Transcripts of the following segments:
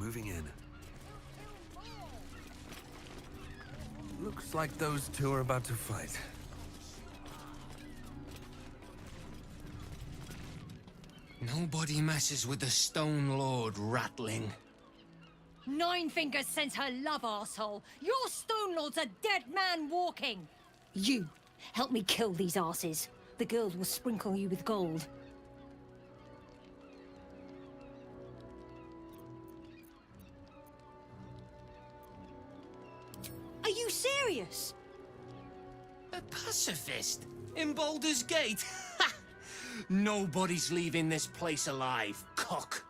moving in. Looks like those two are about to fight. Nobody messes with the Stone Lord, Ratling. Nine Fingers sends her love, arsehole. Your Stone Lord's a dead man walking. You, help me kill these arses. The girls will sprinkle you with gold. Are you serious? A pacifist? In Baldur's Gate? Ha! Nobody's leaving this place alive, cock.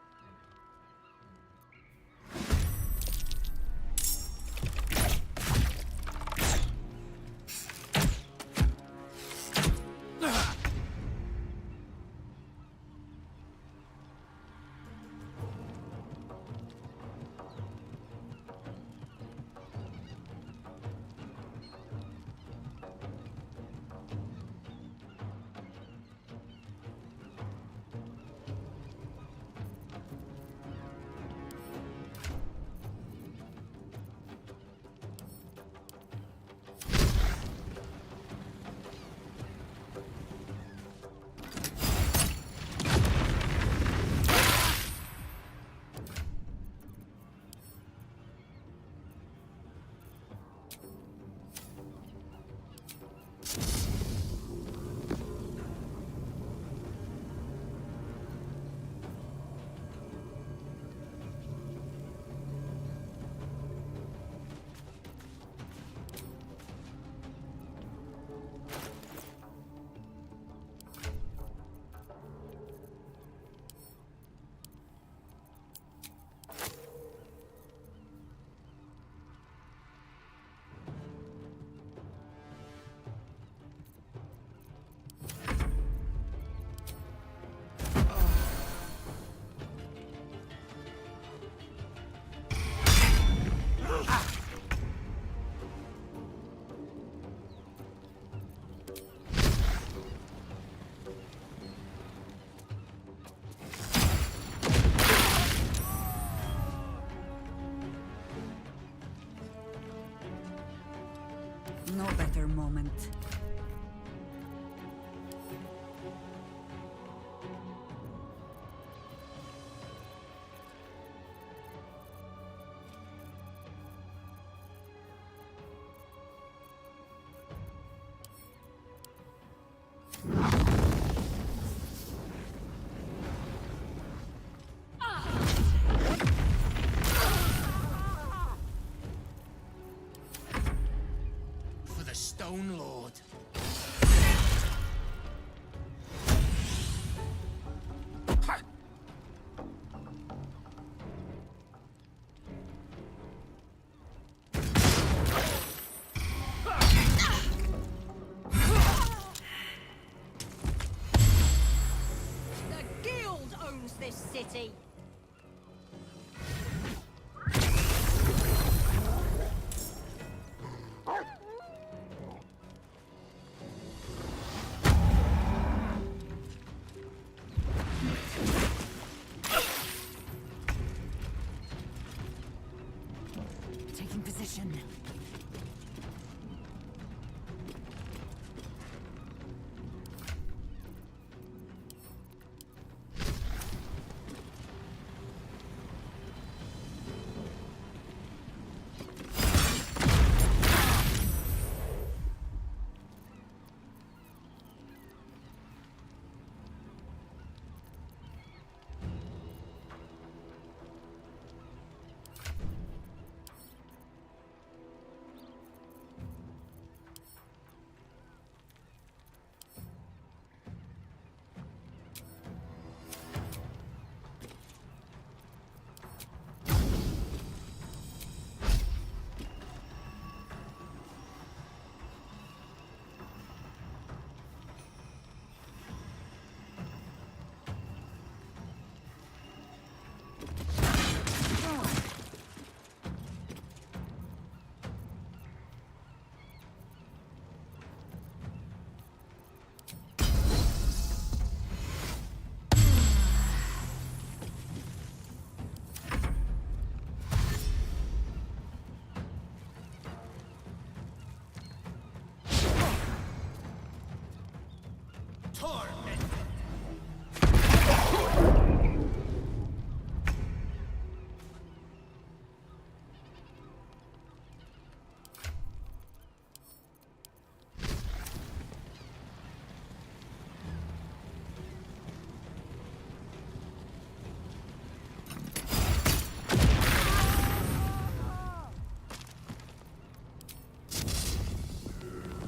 No better moment. For the Stone Lord. The Guild owns this city. Taking position.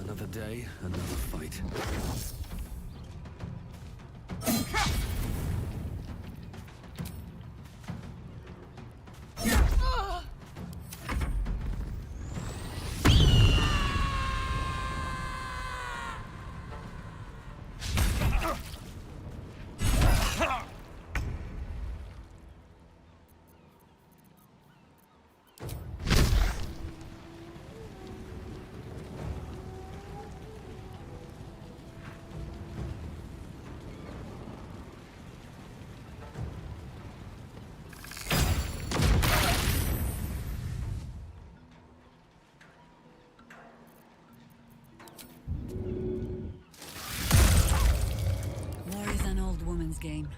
Another day, another fight. War is an old woman's game.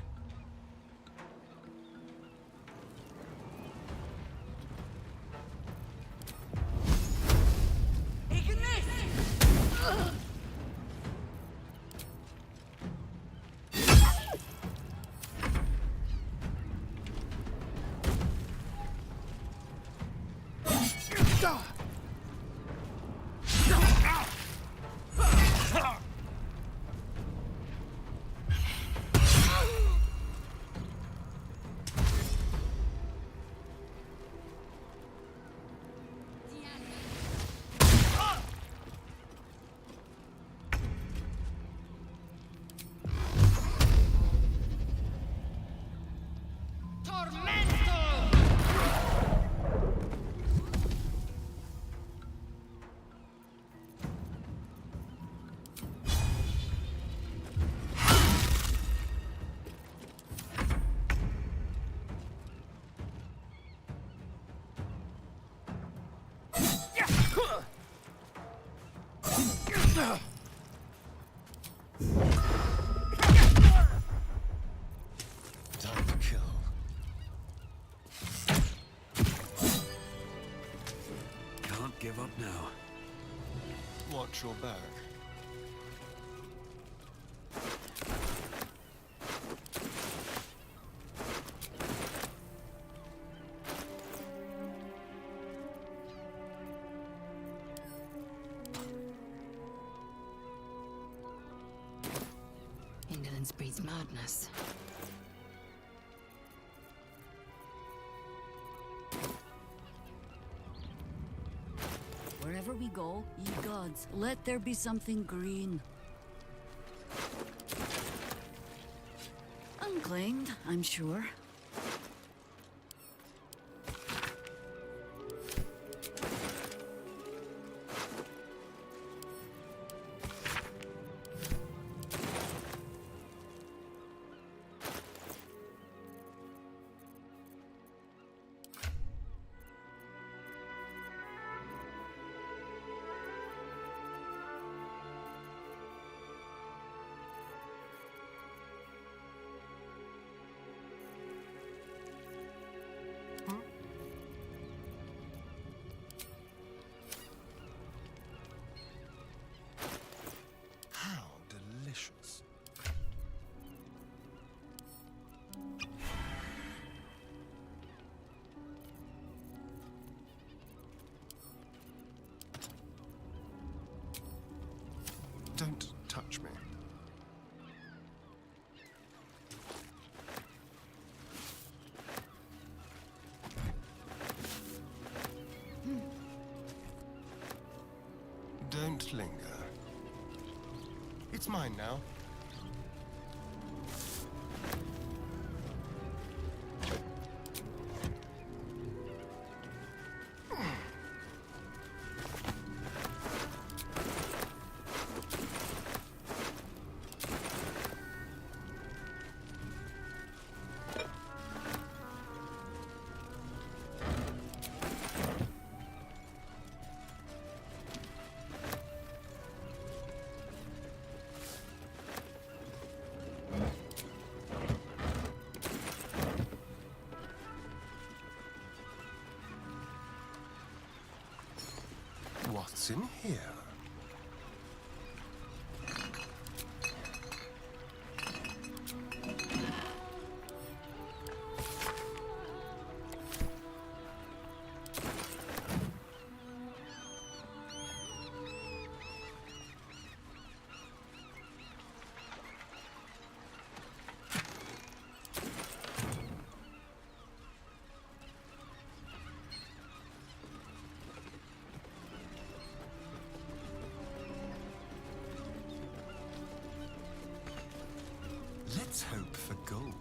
Time to kill. Can't give up now. Watch your back. Indolence breeds madness. Wherever we go, ye gods, let there be something green. Unclaimed, I'm sure. How delicious. Don't touch me. Don't linger. It's mine now. What's in here? Let's hope for gold.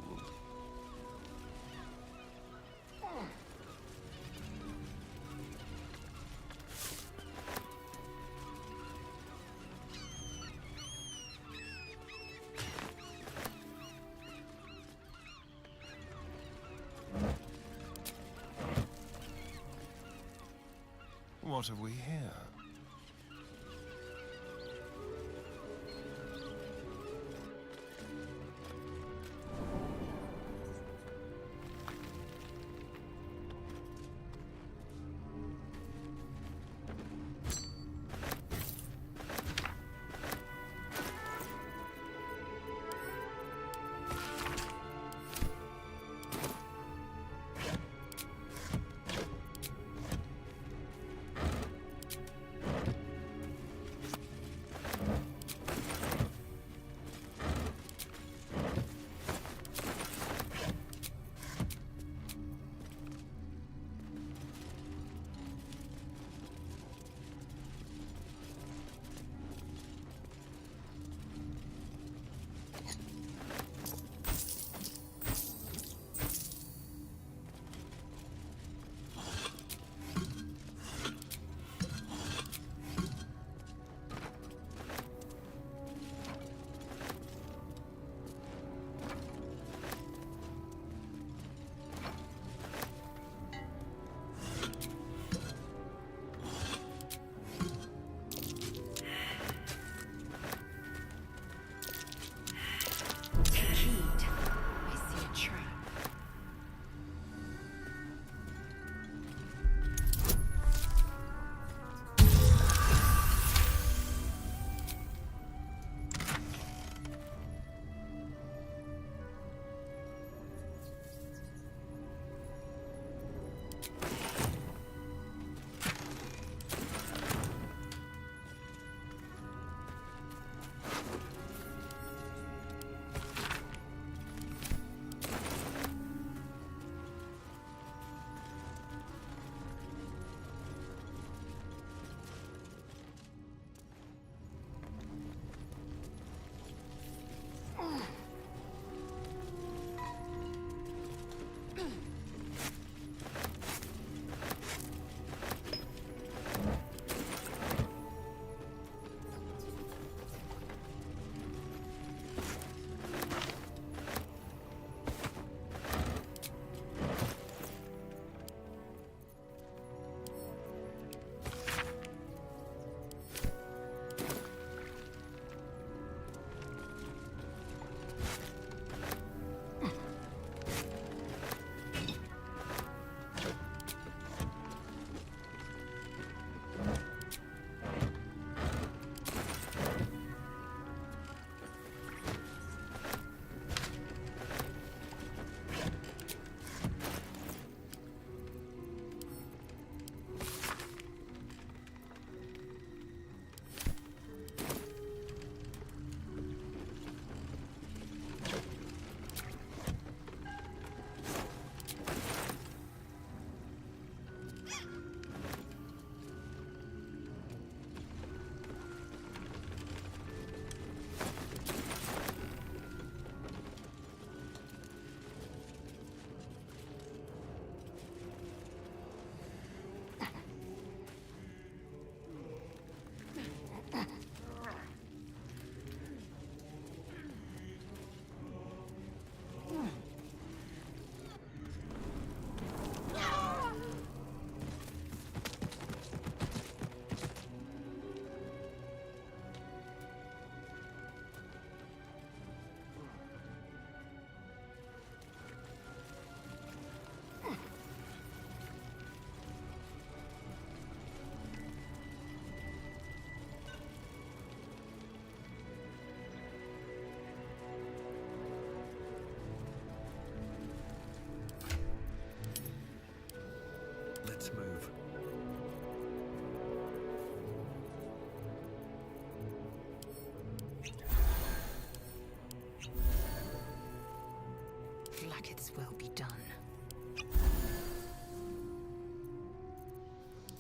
What have we here? God's will be done.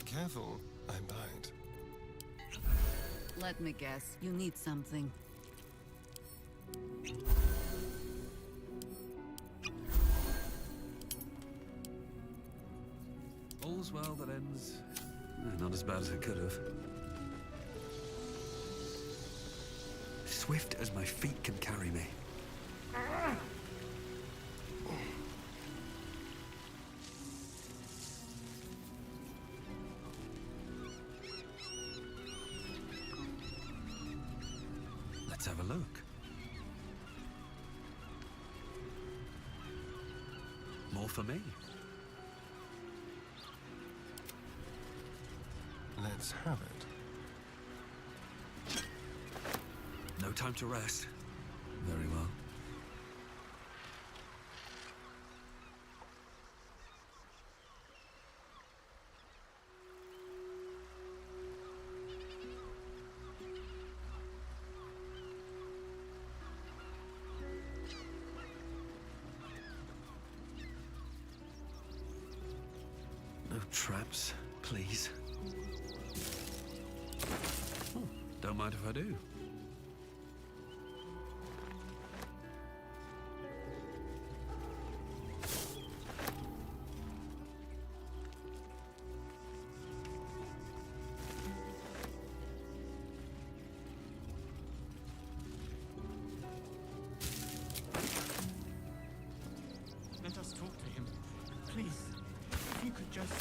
Careful, I bite. Let me guess. You need something. All's well that ends. Not as bad as it could have. Swift as my feet can carry me. Let's have a look. More for me. Let's have it. No time to rest. Very well. No traps, please. Oh, don't mind if I do. Let us talk to him. Please, if you could just...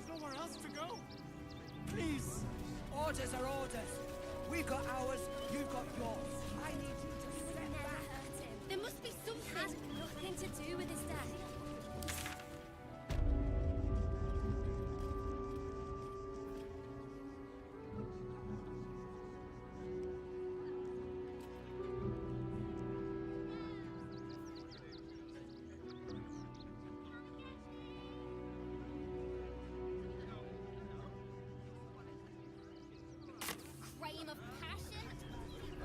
There's nowhere else to go. Please. Orders are orders. We've got ours, you've got yours. I need you to step back. There must be something. Nothing to do with his death. Crime of passion?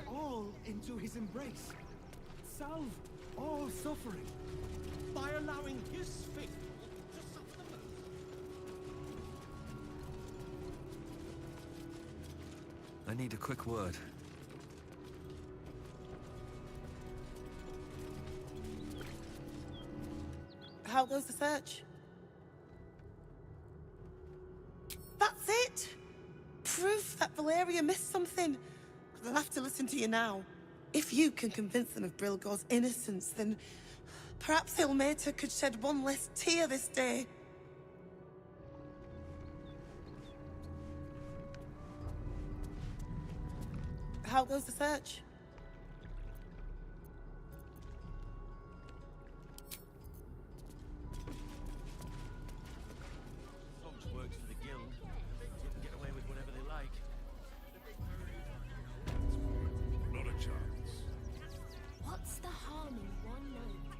All into his embrace. Salve all suffering by allowing his faithful to suffer the most. I need a quick word. How goes the search? That's it! Proof that Valeria missed something. They'll have to listen to you now. If you can convince them of Brilgor's innocence, then perhaps Ilmater could shed one less tear this day. How goes the search? Folks works for the guild. They can get away with whatever they like. Not a chance. What's the harm in one night?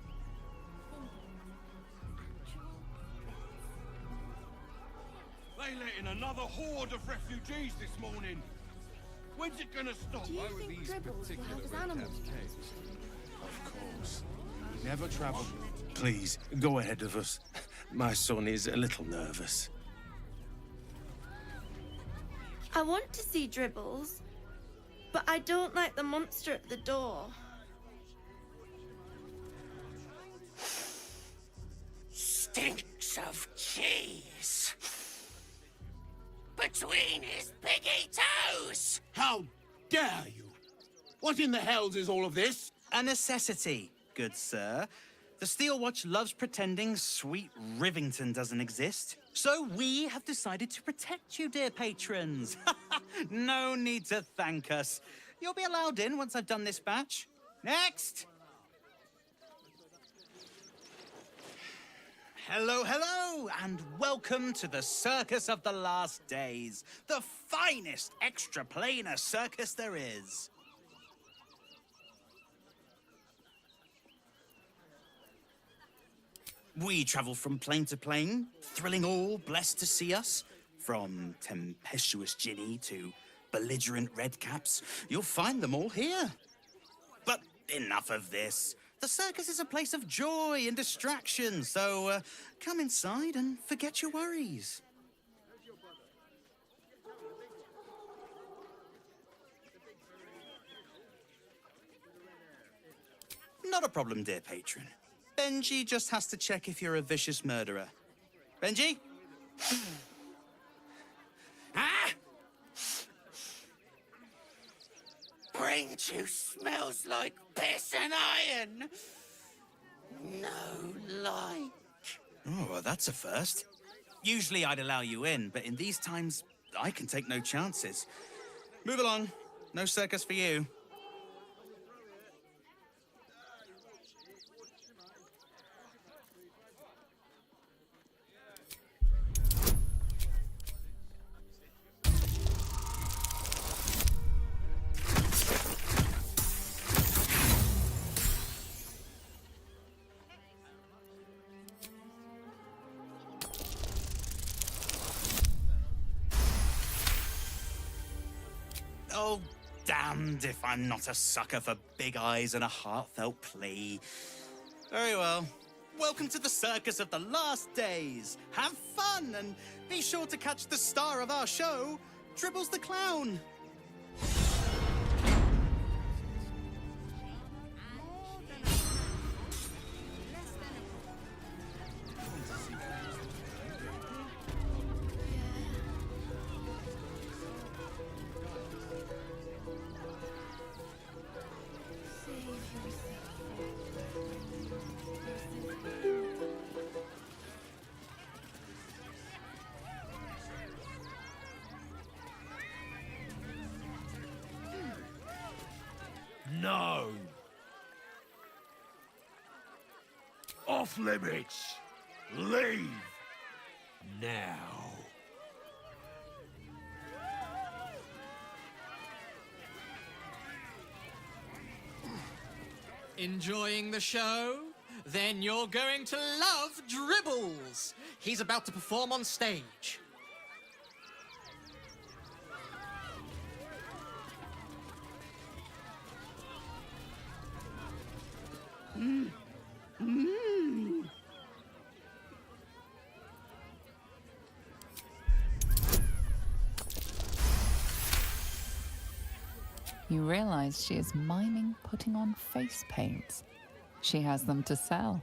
They let in another horde of refugees this morning. When's it gonna stop? Do you think Dribbles will help his animals? Of course. We never travel. Please, go ahead of us. My son is a little nervous. I want to see Dribbles, but I don't like the monster at the door. Stinks of cheese. Between his piggy toes! How dare you? What in the hells is all of this? A necessity, good sir. The Steel Watch loves pretending sweet Rivington doesn't exist. So we have decided to protect you, dear patrons. No need to thank us. You'll be allowed in once I've done this batch. Next! Hello, hello, and welcome to the Circus of the Last Days, the finest extra-planar circus there is. We travel from plane to plane, thrilling all blessed to see us. From tempestuous Ginny to belligerent redcaps, you'll find them all here. But enough of this. The circus is a place of joy and distraction, so come inside and forget your worries. Not a problem, dear patron. Benji just has to check if you're a vicious murderer. Benji? Ah! Brain juice smells like piss and iron. No like. Oh, well, that's a first. Usually I'd allow you in, but in these times, I can take no chances. Move along. No circus for you. Oh, damned if I'm not a sucker for big eyes and a heartfelt plea. Very well. Welcome to the Circus of the Last Days. Have fun and be sure to catch the star of our show, Dribbles the Clown. No! Off limits! Leave! Now! Enjoying the show? Then you're going to love Dribbles. He's about to perform on stage. You realize she is miming putting on face paints. She has them to sell.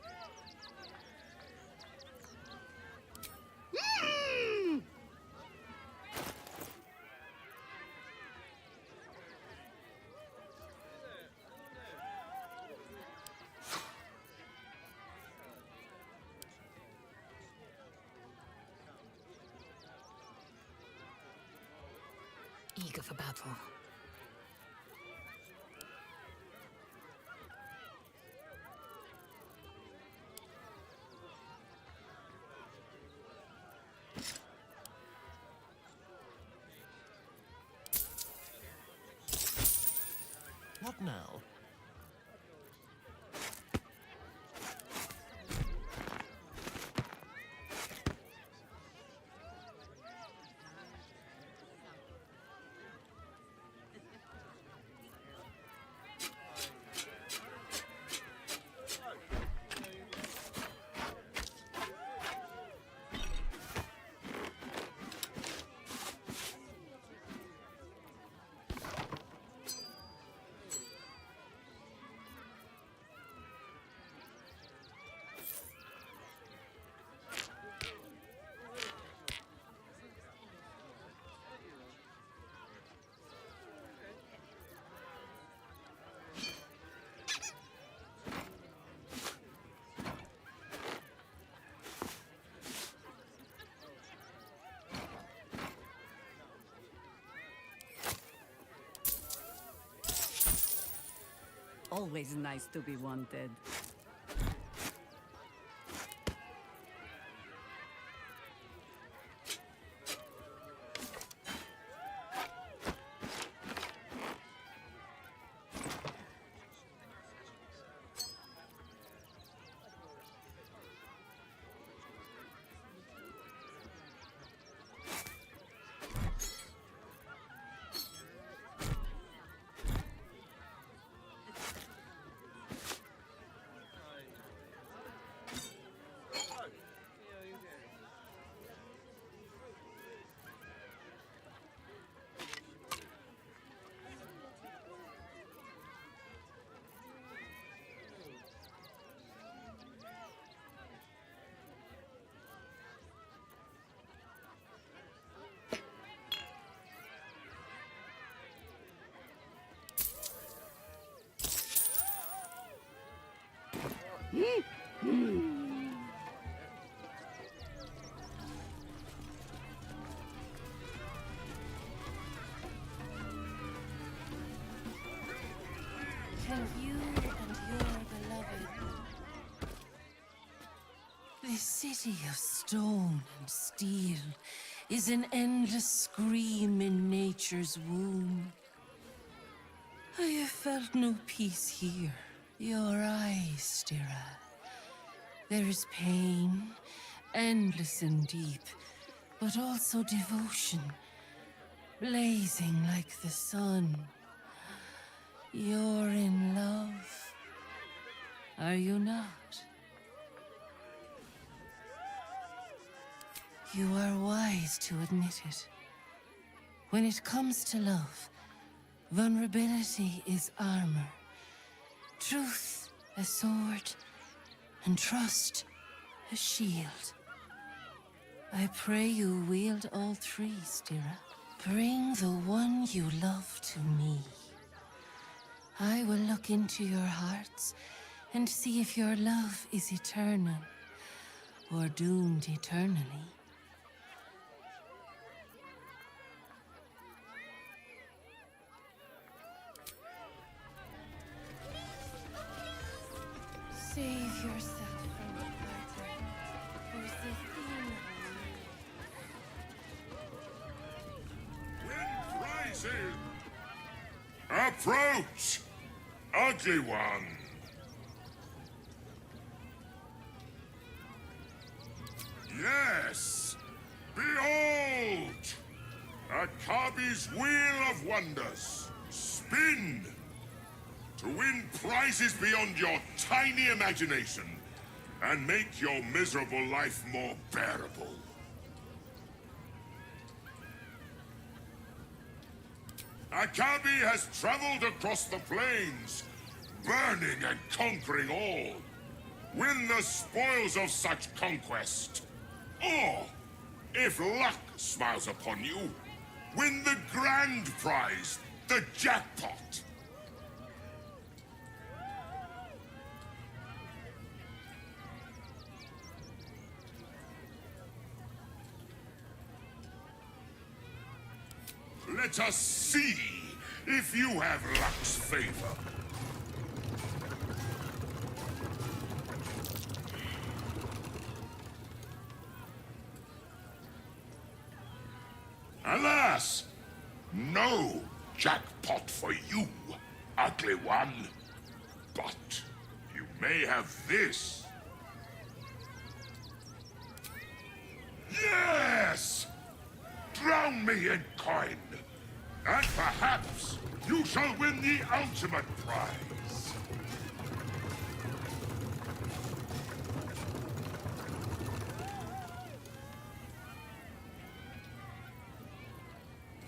Eager for battle. What now? Always nice to be wanted. Can you and your beloved... This city of stone and steel is an endless scream in nature's womb. I have felt no peace here. Your eyes, Stira. There is pain, endless and deep, but also devotion, blazing like the sun. You're in love, are you not? You are wise to admit it. When it comes to love, vulnerability is armor, truth a sword, and trust a shield. I pray you wield all three, Stira. Bring the one you love to me. I will look into your hearts and see if your love is eternal or doomed eternally. Save yourself from the party. There's the theme. Wind rising! Approach, ugly one! Yes! Behold! Akabi's Wheel of Wonders! Spin! To win prizes beyond your tiny imagination and make your miserable life more bearable. Akabi has traveled across the plains, burning and conquering all. Win the spoils of such conquest. Or, if luck smiles upon you, win the grand prize, the jackpot. Let us see if you have luck's favor. Alas, no jackpot for you, ugly one. But you may have this. Yes! Drown me in coin, and perhaps you shall win the ultimate prize.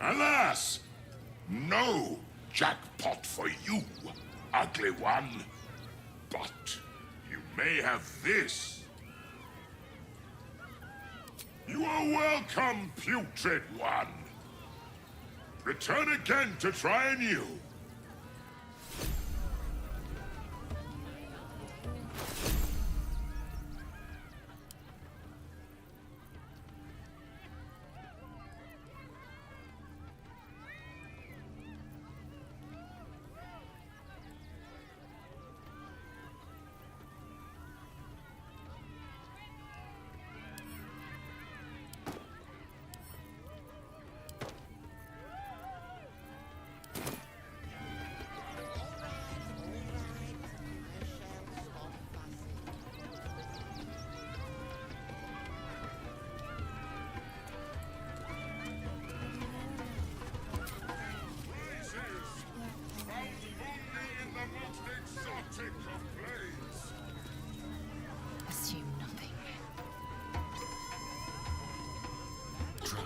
Alas, no jackpot for you, ugly one. But you may have this. You are welcome, putrid one. Return again to try anew.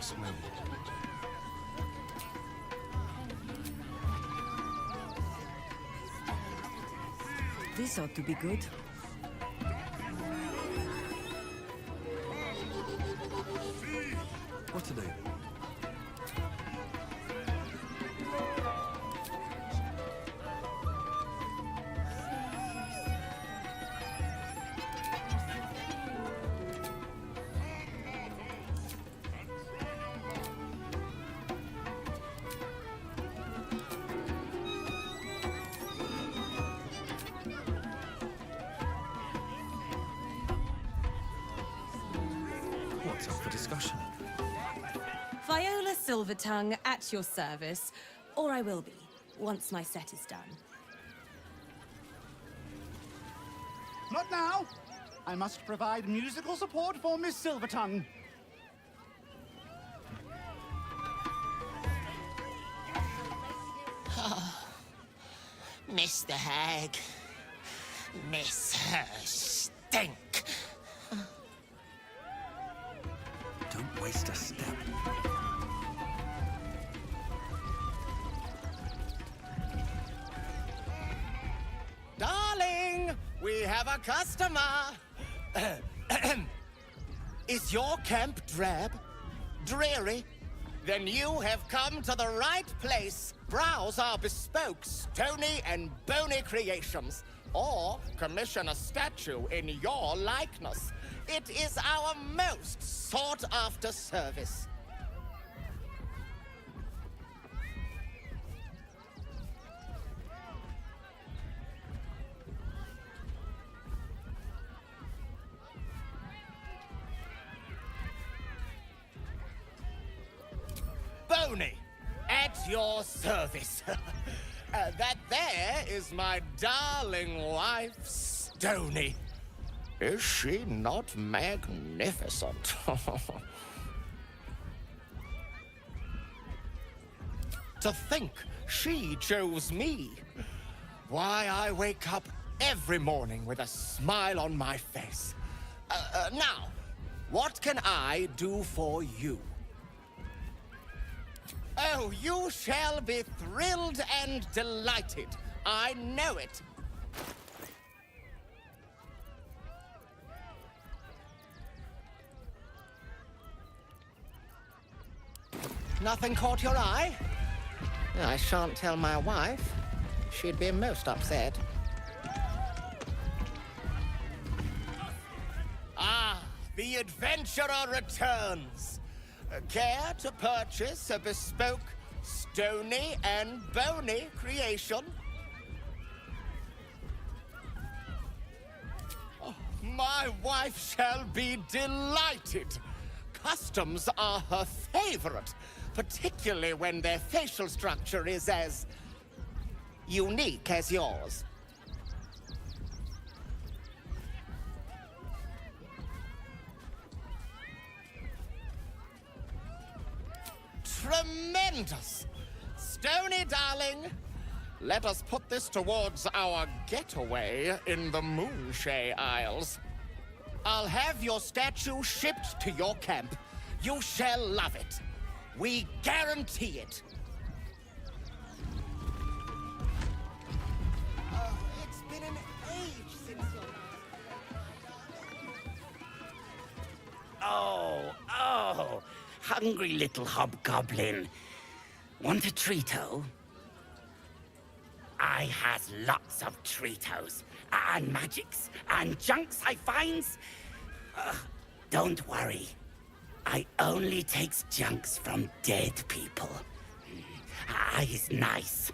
smell. This ought to be good. What to do? What's up for discussion? Viola Silvertongue at your service, or I will be, once my set is done. Not now! I must provide musical support for Miss Silvertongue. Oh, Mr. Hag. Miss her stink. Don't waste a step. Darling, we have a customer. Is your camp drab? Dreary? Then you have come to the right place. Browse our bespoke, stony and bony creations. Or commission a statue in your likeness. It is our most sought-after service. Bony, at your service. That there is my darling wife, Stony. Is she not magnificent? To think she chose me. Why, I wake up every morning with a smile on my face. Now, what can I do for you? Oh, you shall be thrilled and delighted. I know it. Nothing caught your eye? I shan't tell my wife. She'd be most upset. Ah, the adventurer returns. Care to purchase a bespoke, stony and bony creation? Oh, my wife shall be delighted. Customs are her favorite, particularly when their facial structure is as unique as yours. Tremendous! Stony, darling, let us put this towards our getaway in the Moonshay Isles. I'll have your statue shipped to your camp. You shall love it. We guarantee it. It's been an age since your Oh, hungry little hobgoblin. Want a treato? I has lots of treatos, and magics, and junks I finds. Don't worry. I only takes junks from dead people. I is nice.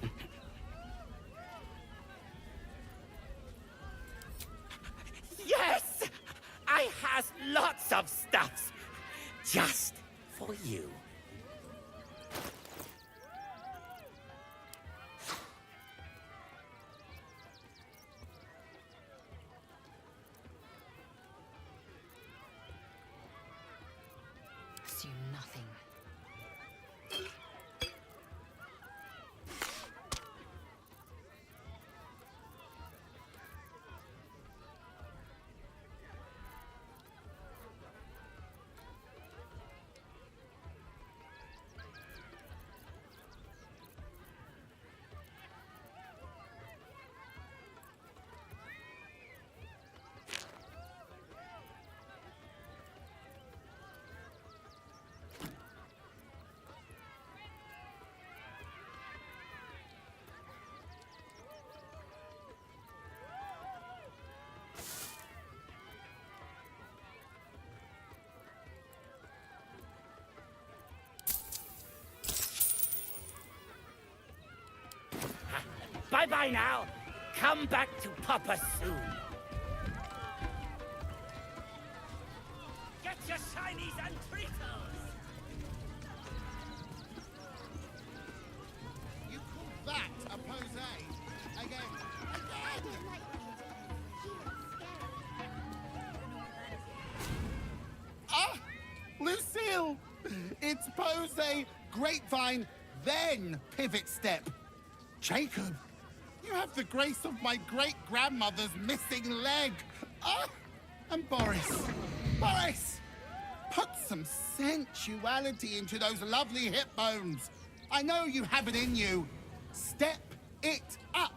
Yes! I has lots of stuffs. Just for you. Assume nothing. Bye-bye now. Come back to Papa soon. Get your shinies and Tritos! You call that a pose? Again. Ah! Lucille! It's pose, grapevine, then pivot step. Jacob, you have the grace of my great-grandmother's missing leg. Ah! And Boris. Boris! Put some sensuality into those lovely hip bones. I know you have it in you. Step it up.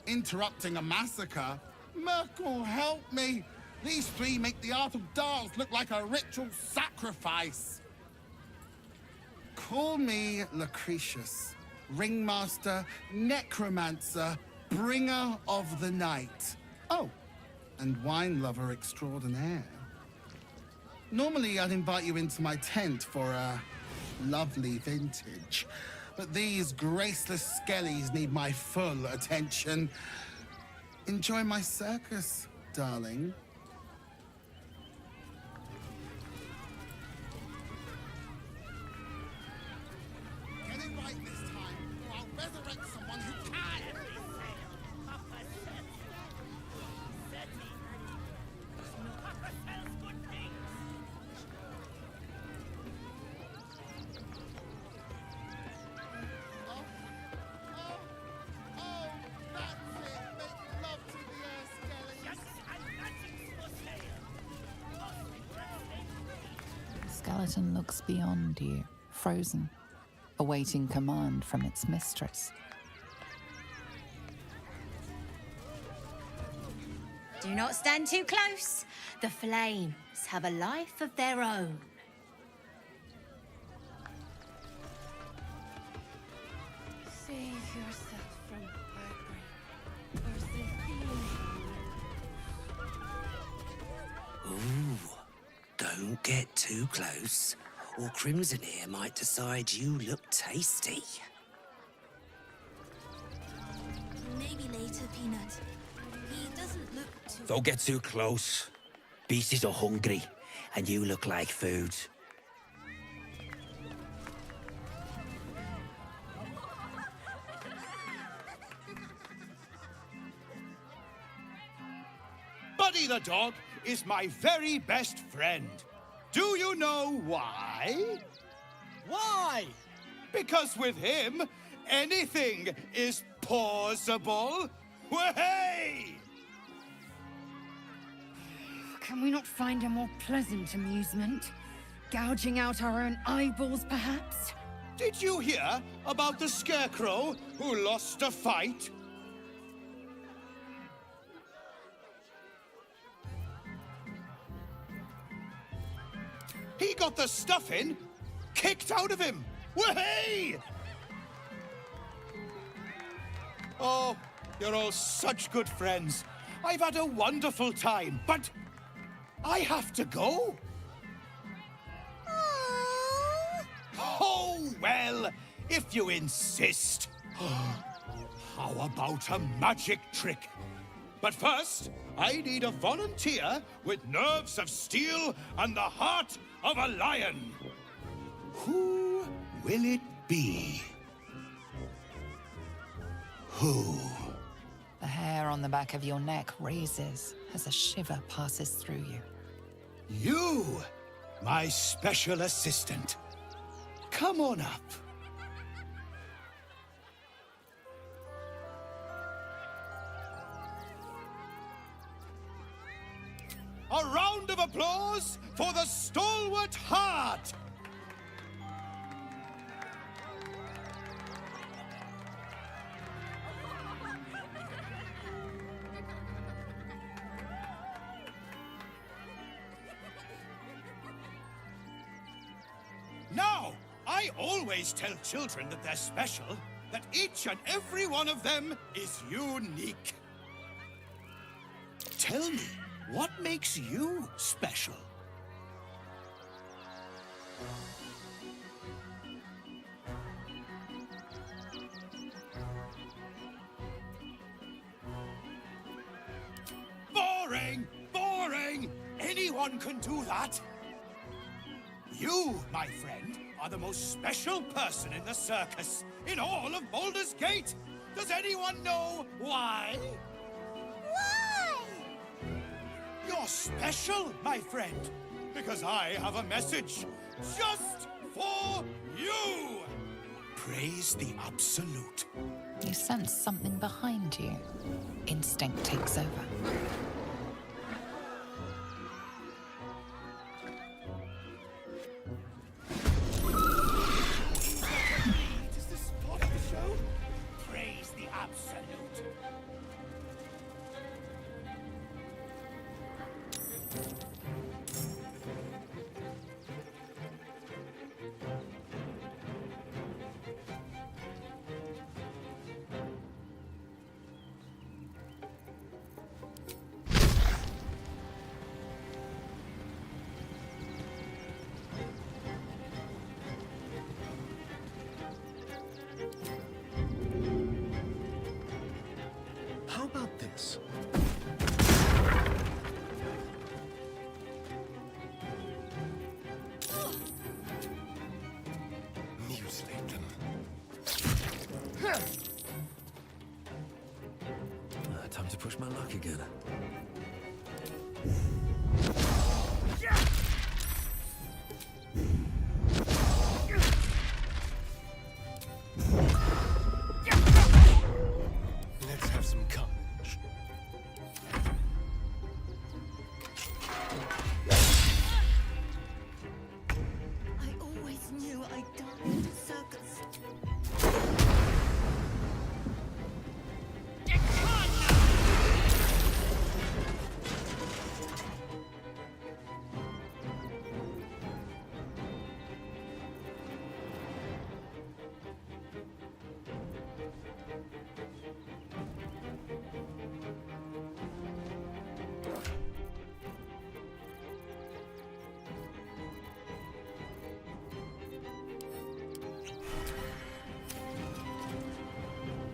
Interrupting a massacre? Merkel, help me! These three make the art of dolls look like a ritual sacrifice. Call me Lucretius, ringmaster, necromancer, bringer of the night. Oh, and wine lover extraordinaire. Normally, I'd invite you into my tent for a lovely vintage. But these graceless skellies need my full attention. Enjoy my circus, darling. Get it right this time, or I'll resurrect someone who can. The skeleton looks beyond you, frozen, awaiting command from its mistress. Do not stand too close. The flames have a life of their own. Save yourself from heartbreak versus healing. Ooh, don't get too close, or Crimson here might decide you look tasty. Maybe later, Peanut. He doesn't look too... Don't get too close. Beasties are hungry, and you look like food. Buddy the dog is my very best friend. Do you know why? Why? Because with him, anything is possible. Way! Can we not find a more pleasant amusement? Gouging out our own eyeballs, perhaps? Did you hear about the scarecrow who lost a fight? He got the stuffing kicked out of him. Way! Oh, you're all such good friends. I've had a wonderful time, but I have to go. Oh, well, if you insist. How about a magic trick? But first, I need a volunteer with nerves of steel and the heart of a lion. Who will it be? Who? The hair on the back of your neck raises as a shiver passes through you. You, my special assistant. Come on up. A round of applause for the stalwart heart! Now, I always tell children that they're special, that each and every one of them is unique. Tell me, what makes you special? Boring! Boring! Anyone can do that. You, my friend, are the most special person in the circus, in all of Baldur's Gate. Does anyone know why? Why? You're special, my friend, because I have a message just for you. Praise the Absolute. You sense something behind you. Instinct takes over. Is this spot of the show? Praise the Absolute. How about this? Mutilated. Time to push my luck again. Let's have some courage. I always knew I'd die in a circus.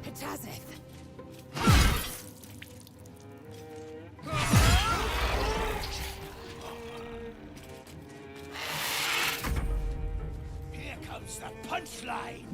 Pitazeth! Here comes the punchline.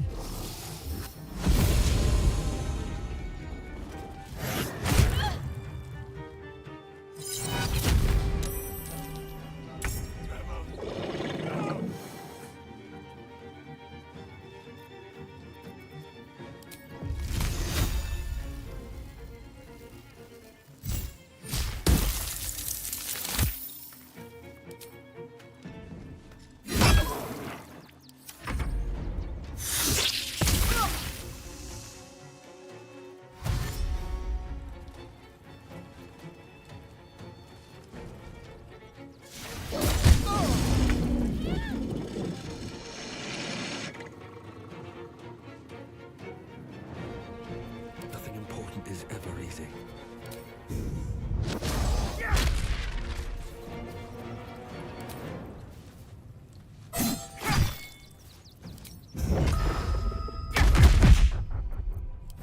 Nothing important is ever easy.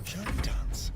Shall we dance?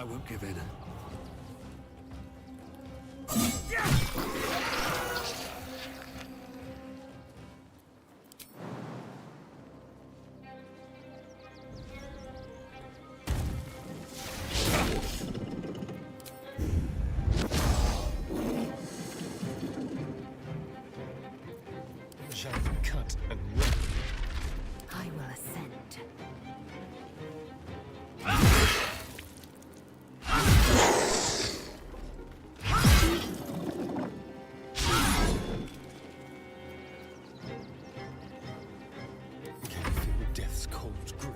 I won't give in. Shall cut and rip. I will ascend. Can feel death's cold grip.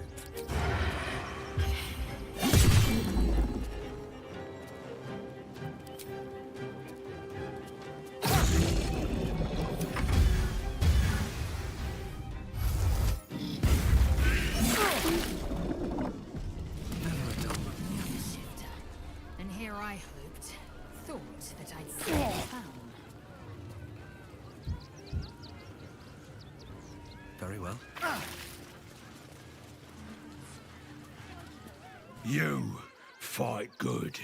And here I hoped, thought that I'd settle down. Very well. You fight good.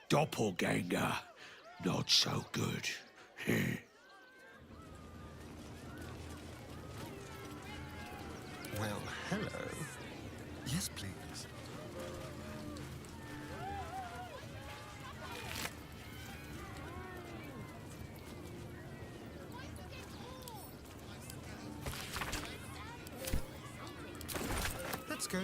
Doppelganger, not so good. Well, hello. Yes, please. Let's go.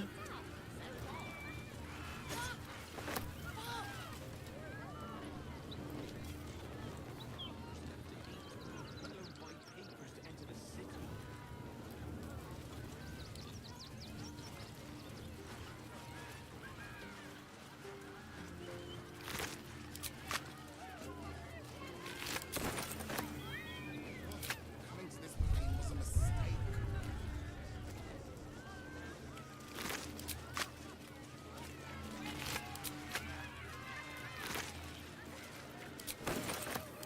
Coming to this plane was a mistake.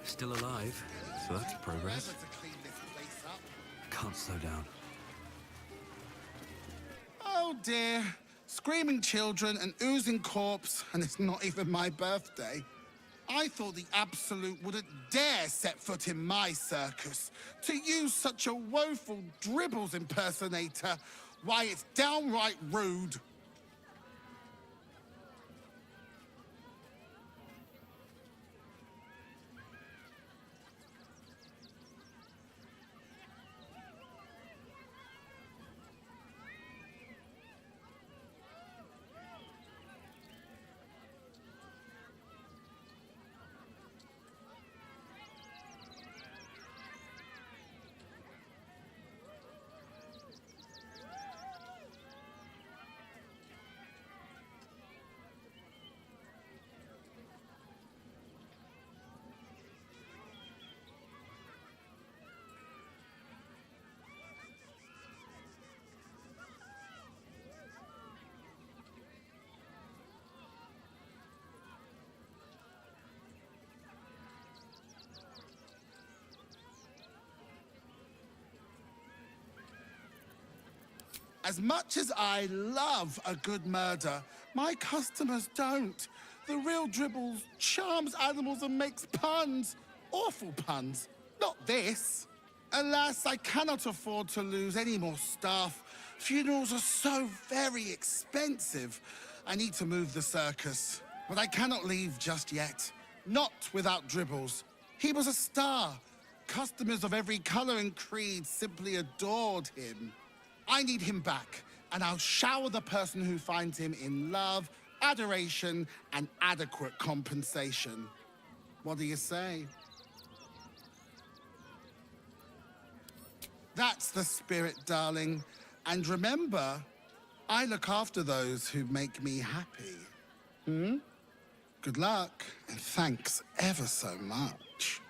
Still alive, so that's progress. Forever to clean this place up. Can't slow down. Oh dear. Screaming children, an oozing corpse, and it's not even my birthday. I thought the Absolute wouldn't dare set foot in my circus. To use such a woeful dribbles impersonator, why, it's downright rude. As much as I love a good murder, my customers don't. The real Dribbles charms animals and makes puns. Awful puns. Not this. Alas, I cannot afford to lose any more staff. Funerals are so very expensive. I need to move the circus. But I cannot leave just yet. Not without Dribbles. He was a star. Customers of every color and creed simply adored him. I need him back, and I'll shower the person who finds him in love, adoration, and adequate compensation. What do you say? That's the spirit, darling. And remember, I look after those who make me happy. Good luck, and thanks ever so much.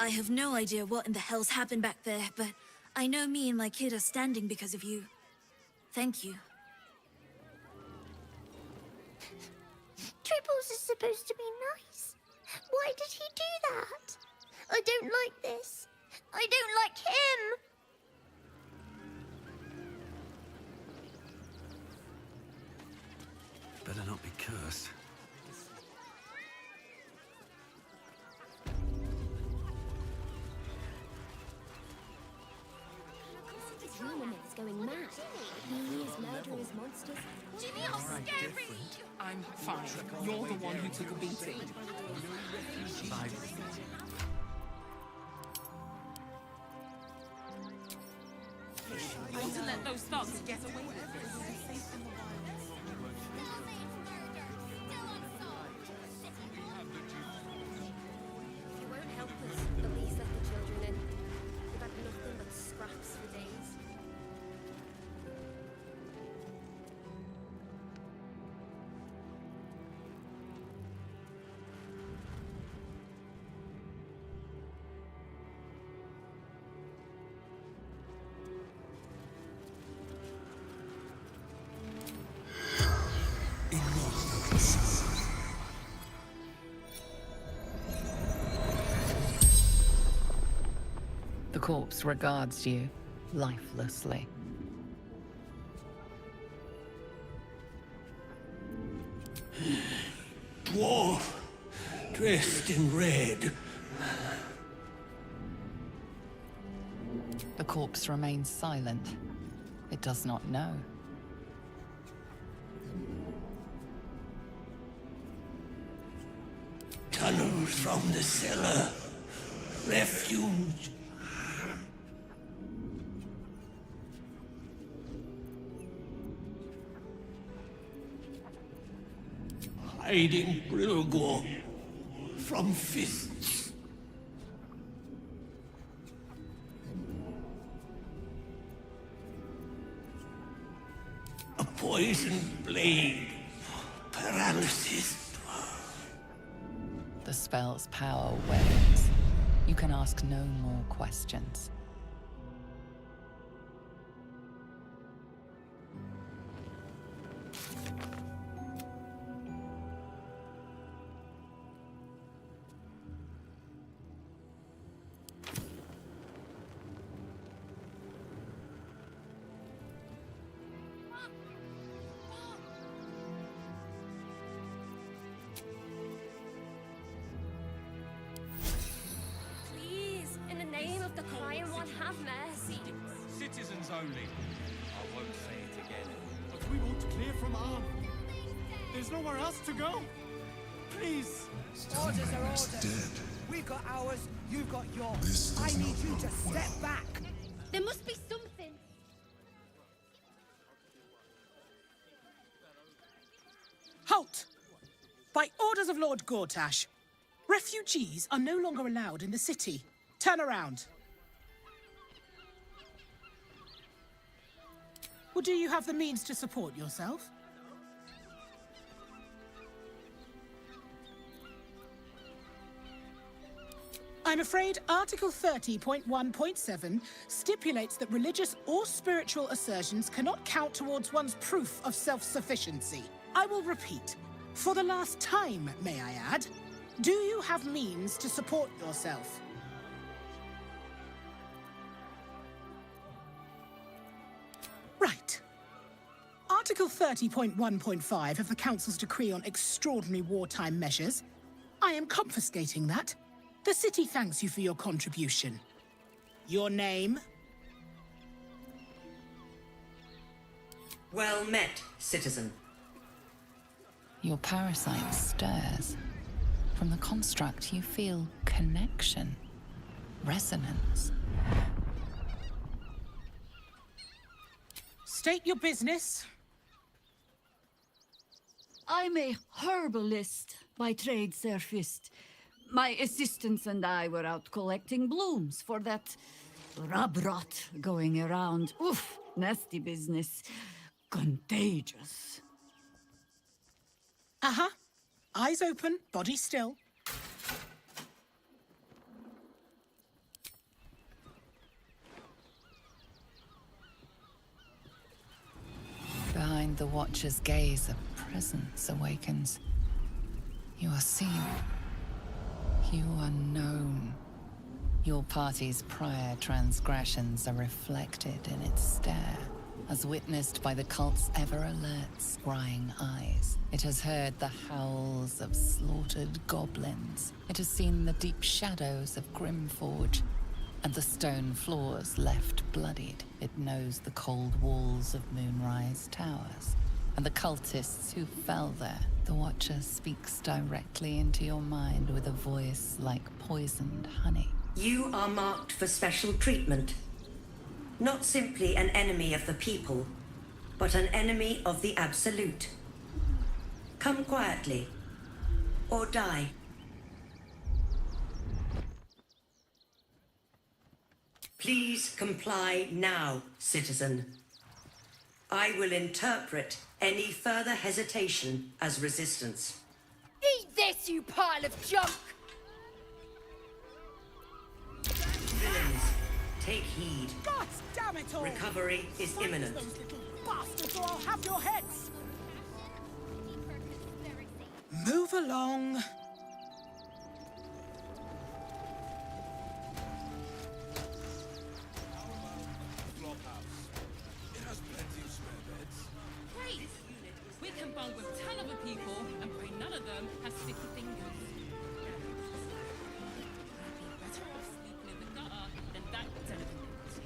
I have no idea what in the hell's happened back there, but I know me and my kid are standing because of you. Thank you. Tribbles is supposed to be nice. Why did he do that? I don't like this. I don't like him. Better not be cursed. Ruminant's going mad. He is murderers, monsters. Jimmy, you're scary. I'm fine. You're the one who took a beating. Going to let those thugs get away with this. You won't help us. At least let the children in. We've had nothing but scraps for days. The corpse regards you lifelessly. Dwarf, dressed in red. The corpse remains silent. It does not know. Tunnels from the cellar. Refuge. Hiding Brilgor from fists. A poisoned blade. Paralysis. The spell's power wanes. You can ask no more questions. Please, in the name of the Crying One, have mercy. Citizens only. I won't say it again. But we want to clear from Arm. There's nowhere else to go. Please. Orders are orders. We've got ours, you've got yours. I need you to step back. There must be something. Halt! By orders of Lord Gortash, refugees are no longer allowed in the city. Turn around. Well, do you have the means to support yourself? I'm afraid Article 30.1.7 stipulates that religious or spiritual assertions cannot count towards one's proof of self-sufficiency. I will repeat, for the last time, may I add, do you have means to support yourself? Right. Article 30.1.5 of the Council's decree on extraordinary wartime measures. I am confiscating that. The city thanks you for your contribution. Your name? Well met, citizen. Your parasite stirs. From the construct, you feel connection, resonance. State your business. I'm a herbalist by trade, Sir Fist. My assistants and I were out collecting blooms for that rub rot going around. Oof, nasty business. Contagious. Uh-huh. Eyes open, body still. behind the Watcher's gaze, a presence awakens. You are seen. You are known. Your party's prior transgressions are reflected in its stare, as witnessed by the cult's ever-alert, scrying eyes. It has heard the howls of slaughtered goblins. It has seen the deep shadows of Grimforge, and the stone floors left bloodied. It knows the cold walls of Moonrise Towers, and the cultists who fell there. The Watcher speaks directly into your mind with a voice like poisoned honey. You are marked for special treatment. Not simply an enemy of the people, but an enemy of the Absolute. Come quietly, or die. Please comply now, citizen. I will interpret any further hesitation as resistance. Eat this, you pile of junk! Villains, take heed. God damn it all! Recovery is imminent. Those little bastards, or I'll have your heads! Move along. Great! We can bond with 10 other people and pray none of them have sticky fingers. I'd be better off sleeping in the gutter than that delicacy.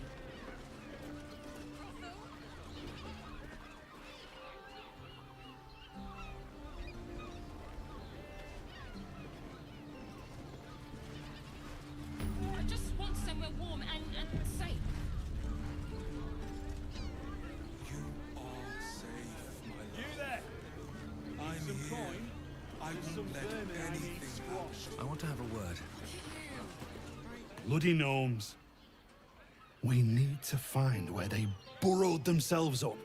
I just want somewhere warm and safe. I'm here. I won't let anything happen. I want to have a word. Bloody gnomes. We need to find where they burrowed themselves up.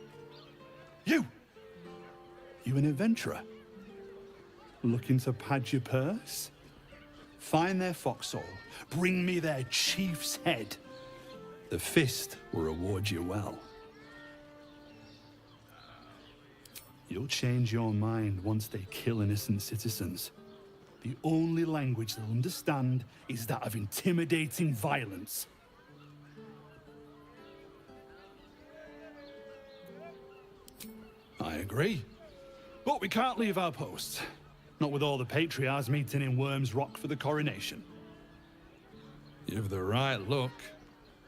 You an adventurer? Looking to pad your purse? Find their foxhole. Bring me their chief's head. The fist will reward you well. You'll change your mind once they kill innocent citizens. The only language they'll understand is that of intimidating violence. I agree. But we can't leave our posts. Not with all the patriarchs meeting in Worm's Rock for the coronation. You've the right look.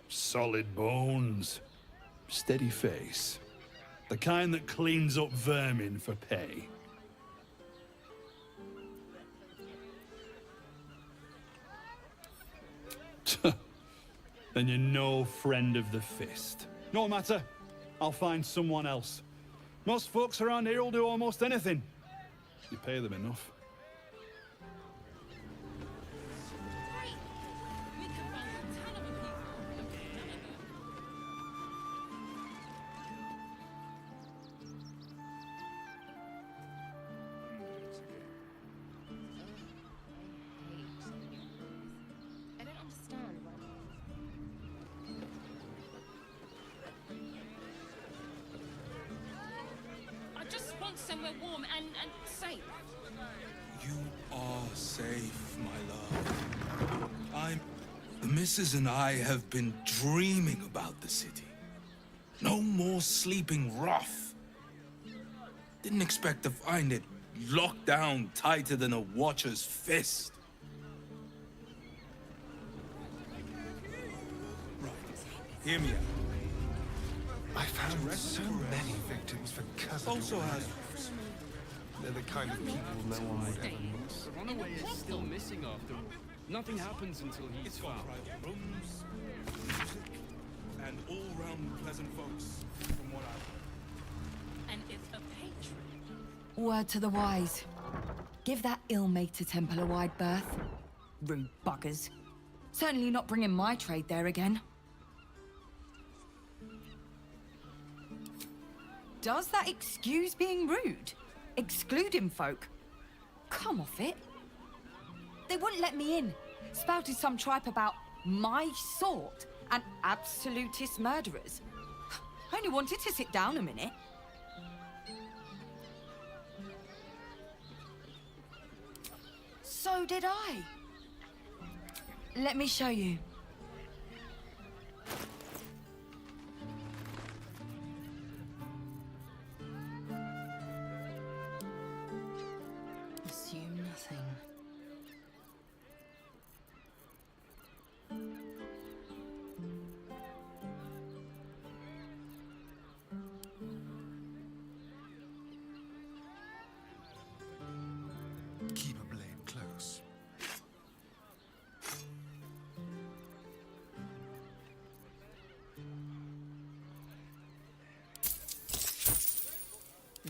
Solid bones. Steady face. The kind that cleans up vermin for pay. Then you're no friend of the fist. No matter. I'll find someone else. Most folks around here will do almost anything. You pay them enough. I don't understand why. I just want somewhere warm and safe. You are safe, my love. The missus and I have been dreaming about the city. No more sleeping rough. Didn't expect to find it locked down tighter than a watcher's fist. Right, hear me out. I found so many victims for cousin. Also has. They're the kind of people no one would ever miss. The runaway is still missing after all. Nothing happens until he's found. Private rooms, music, and all-round pleasant folks, from what I. And it's a patron. Word to the wise. Give that ill-mated temple a wide berth. Rude buggers. Certainly not bringing my trade there again. Does that excuse being rude? Excluding folk? Come off it. They wouldn't let me in. Spouted some tripe about my sort and absolutist murderers. I only wanted to sit down a minute. So did I. Let me show you. Assume nothing. Keep a blade close.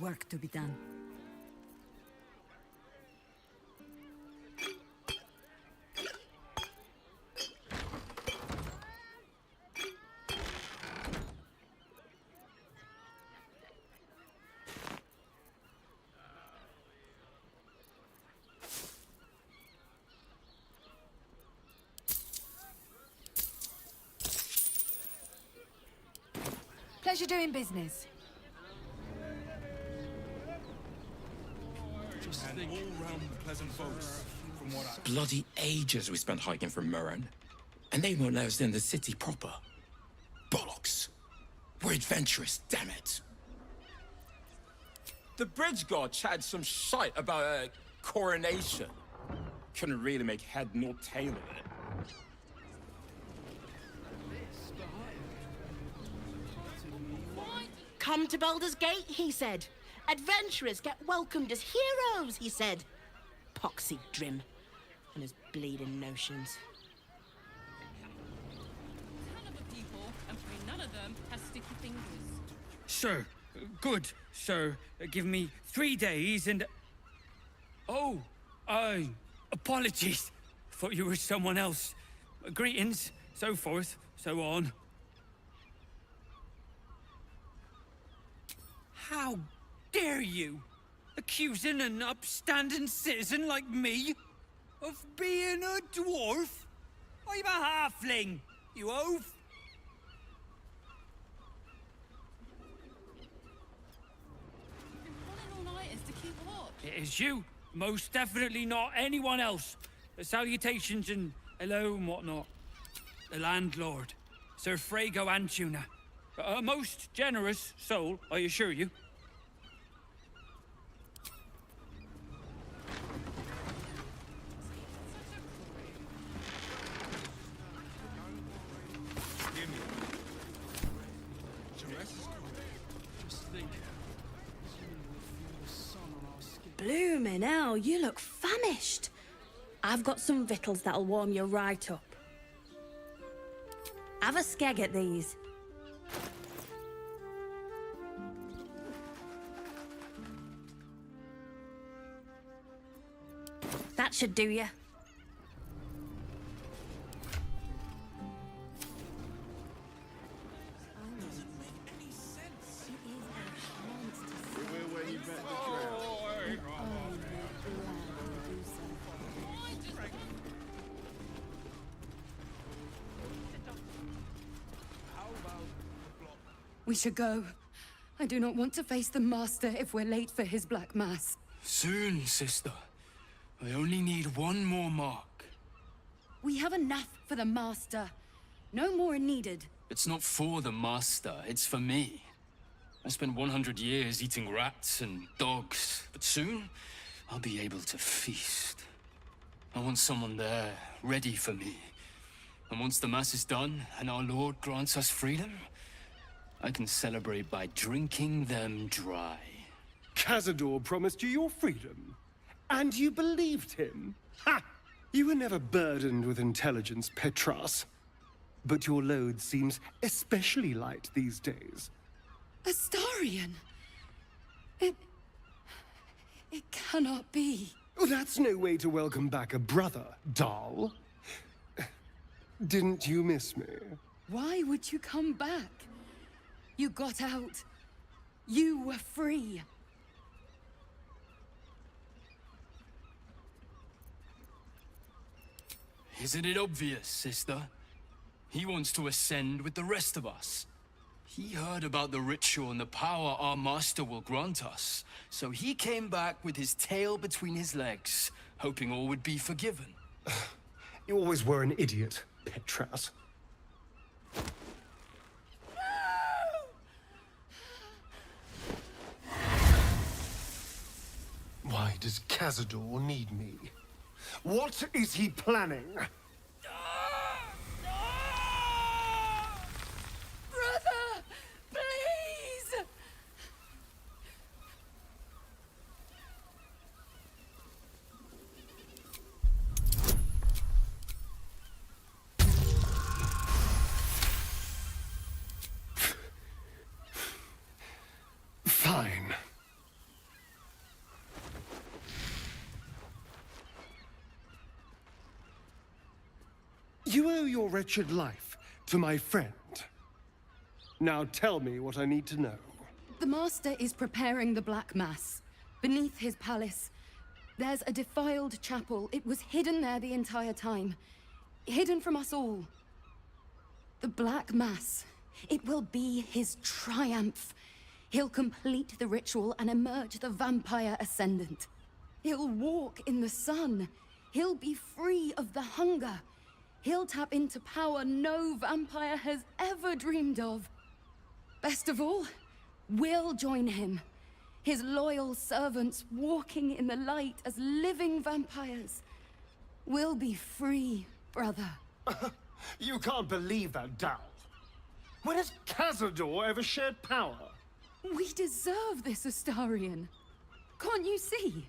Work to be done. Pleasure doing business. Just think. All round pleasant folks, from what I... Bloody ages we spent hiking from Murren. And they won't let us in the city proper. Bollocks. We're adventurous, damn it. The bridge god chatted some shite about a coronation. Couldn't really make head nor tail of it. Come to Baldur's Gate, he said. Adventurers get welcomed as heroes, he said. Poxy Drim and his bleeding notions. Ton of the people, and pray none of them has sticky fingers. Sir, good, sir. Give me 3 days and... Oh, apologies. Thought you were someone else. Greetings, so forth, so on. How dare you? Accusing an upstanding citizen like me of being a dwarf? I'm a halfling, you oaf. All nighters to keep watch. It is you. Most definitely not anyone else. Salutations and hello and whatnot. The landlord, Sir Frago Antuna. A most generous soul, I assure you. Bloomin' hell, you look famished. I've got some victuals that'll warm you right up. Have a skeg at these. That should do you. We should go. I do not want to face the Master if we're late for his Black Mass. Soon, sister. I only need one more mark. We have enough for the Master. No more needed. It's not for the Master, it's for me. I spent 100 years eating rats and dogs, but soon I'll be able to feast. I want someone there, ready for me. And once the Mass is done and our Lord grants us freedom, I can celebrate by drinking them dry. Cazador promised you your freedom. And you believed him? Ha! You were never burdened with intelligence, Petras. But your load seems especially light these days. Astarion! It cannot be. Oh, that's no way to welcome back a brother, doll. Didn't you miss me? Why would you come back? You got out. You were free. Isn't it obvious, sister? He wants to ascend with the rest of us. He heard about the ritual and the power our master will grant us. So he came back with his tail between his legs, hoping all would be forgiven. You always were an idiot, Petras. Why does Cazador need me? What is he planning? Brother! Please! Fine. You owe your wretched life to my friend. Now tell me what I need to know. The Master is preparing the Black Mass. Beneath his palace, there's a defiled chapel. It was hidden there the entire time. Hidden from us all. The Black Mass. It will be his triumph. He'll complete the ritual and emerge the vampire ascendant. He'll walk in the sun. He'll be free of the hunger. He'll tap into power no vampire has ever dreamed of. Best of all, we'll join him. His loyal servants walking in the light as living vampires. We'll be free, brother. You can't believe that, Dal. When has Cazador ever shared power? We deserve this, Astarion. Can't you see?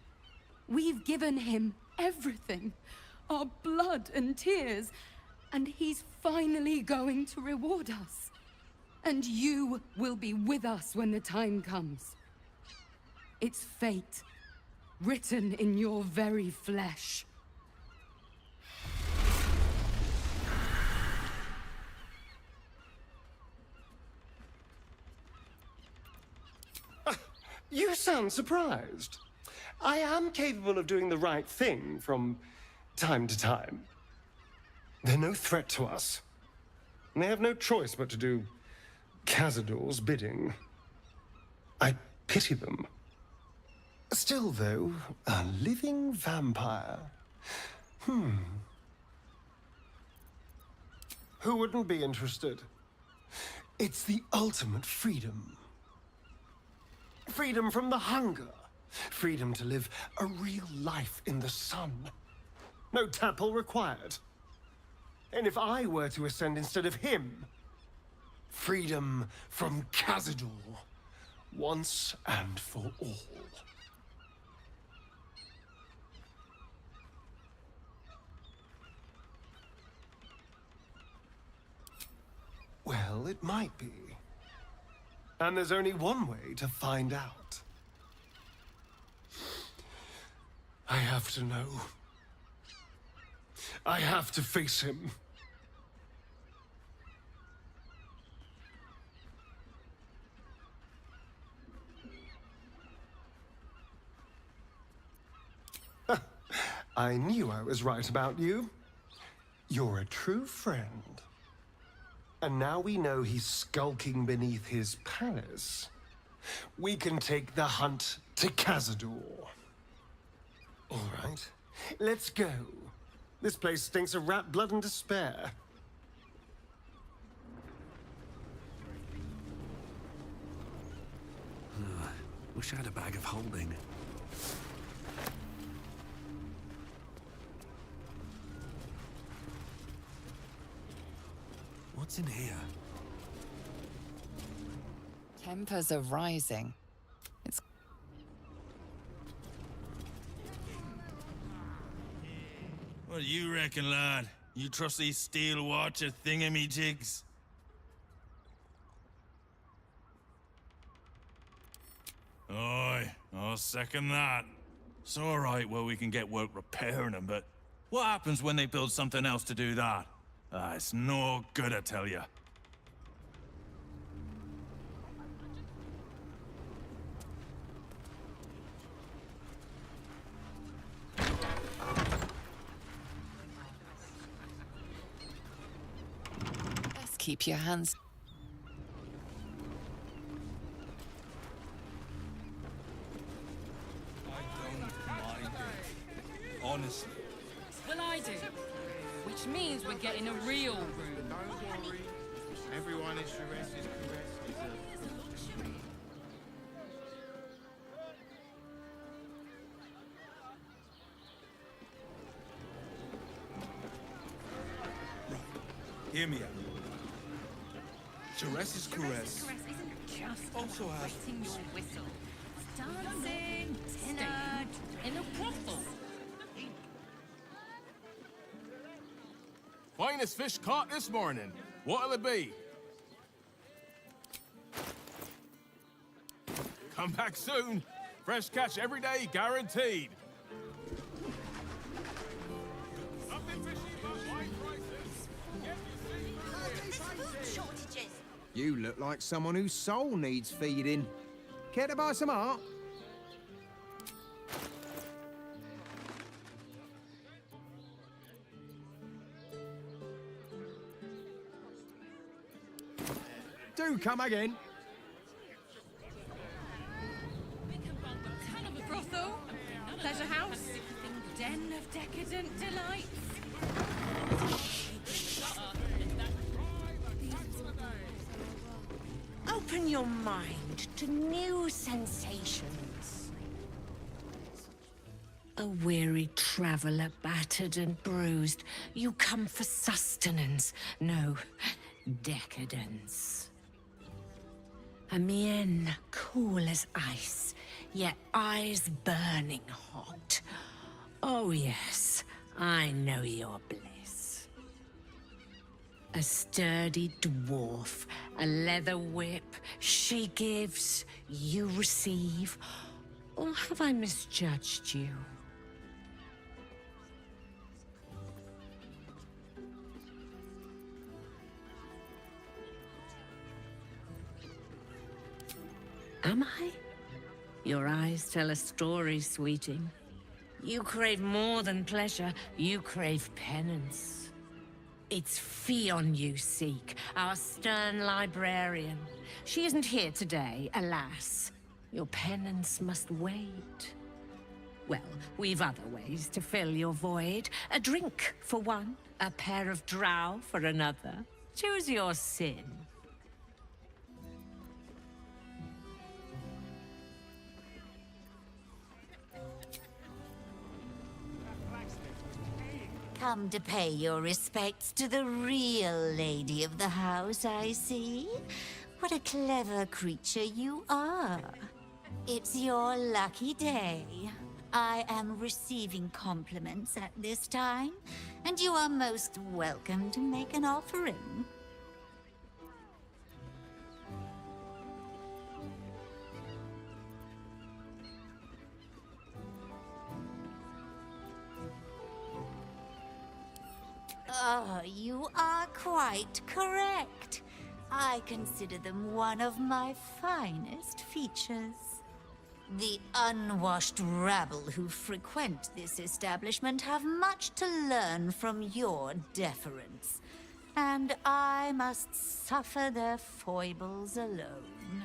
We've given him everything. Our blood and tears. And he's finally going to reward us. And you will be with us when the time comes. It's fate, written in your very flesh. You sound surprised. I am capable of doing the right thing from time to time. They're no threat to us. And they have no choice but to do Cazador's bidding. I pity them. Still, though, a living vampire. Who wouldn't be interested? It's the ultimate freedom. Freedom from the hunger. Freedom to live a real life in the sun. No temple required. And if I were to ascend instead of him, freedom from Cazador, once and for all. Well, it might be. And there's only one way to find out. I have to know. I have to face him. I knew I was right about you. You're a true friend. And now we know he's skulking beneath his palace. We can take the hunt to Cazador. All right, let's go. This place stinks of rat blood and despair. Wish I had a bag of holding. What's in here? Tempers are rising. It's What do you reckon, lad? You trust these steel watcher thingamajigs? Aye, I'll second that. It's all right where we can get work repairing them, but what happens when they build something else to do that? It's no good, I tell you. best keep your hands. honestly. Well, I do. Which means we're getting a real room. Don't worry. Everyone is Jerez's caress deserves. Hear me out. Jerez's caress also has... Your whistle. Dancing, dinner, in a brothel. Finest fish caught this morning. What'll it be? Come back soon. Fresh catch every day, guaranteed. You look like someone whose soul needs feeding. Care to buy some art? Do come again. Ton of a brothel, pleasure house, den of decadent delights. Open your mind to new sensations. A weary traveler, battered and bruised, you come for sustenance, no, decadence. A mien cool as ice, yet eyes burning hot. Oh yes, I know your bliss. A sturdy dwarf, a leather whip, she gives, you receive. Or have I misjudged you? Am I? Your eyes tell a story, sweeting. You crave more than pleasure, you crave penance. It's Fion you seek, our stern librarian. She isn't here today, alas. Your penance must wait. Well, we've other ways to fill your void. A drink for one, a pair of drow for another. Choose your sin. Come to pay your respects to the real lady of the house, I see. What a clever creature you are. It's your lucky day. I am receiving compliments at this time, and you are most welcome to make an offering. Oh, you are quite correct. I consider them one of my finest features. The unwashed rabble who frequent this establishment have much to learn from your deference, and I must suffer their foibles alone.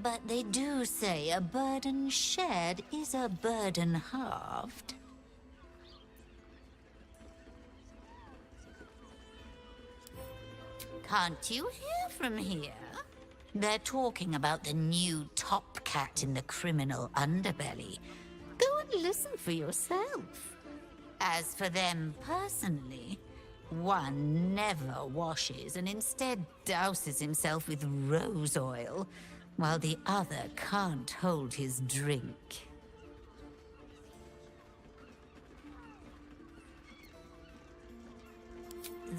But they do say a burden shared is a burden halved. Can't you hear from here? They're talking about the new top cat in the criminal underbelly. Go and listen for yourself. As for them personally, one never washes and instead douses himself with rose oil, while the other can't hold his drink.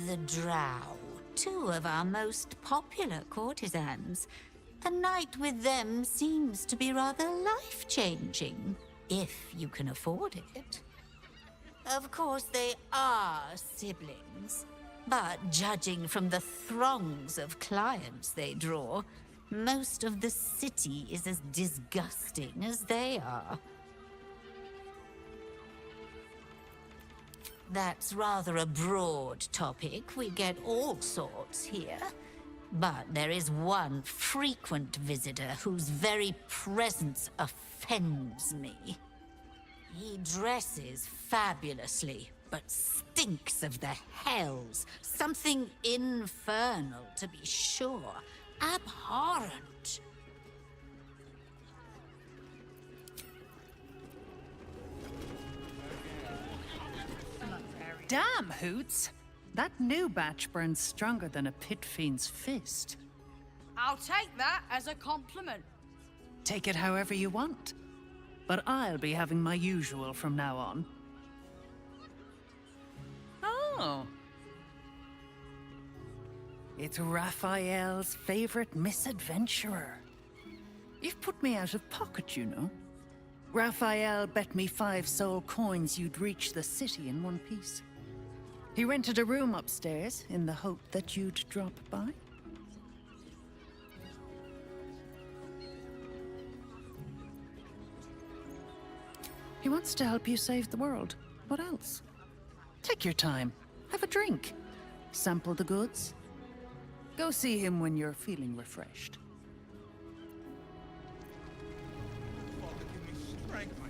The drow. Two of our most popular courtesans. A night with them seems to be rather life-changing, if you can afford it. Of course, they are siblings, but judging from the throngs of clients they draw, most of the city is as disgusting as they are. That's rather a broad topic. We get all sorts here. But there is one frequent visitor whose very presence offends me. He dresses fabulously, but stinks of the hells. Something infernal, to be sure. Abhorrent. Damn, Hoots! That new batch burns stronger than a pit fiend's fist. I'll take that as a compliment. Take it however you want. But I'll be having my usual from now on. Oh. It's Raphael's favorite misadventurer. You've put me out of pocket, you know. Raphael bet me 5 soul coins you'd reach the city in one piece. He rented a room upstairs in the hope that you'd drop by. He wants to help you save the world. What else? Take your time. Have a drink. Sample the goods. Go see him when you're feeling refreshed. Father, give me strength.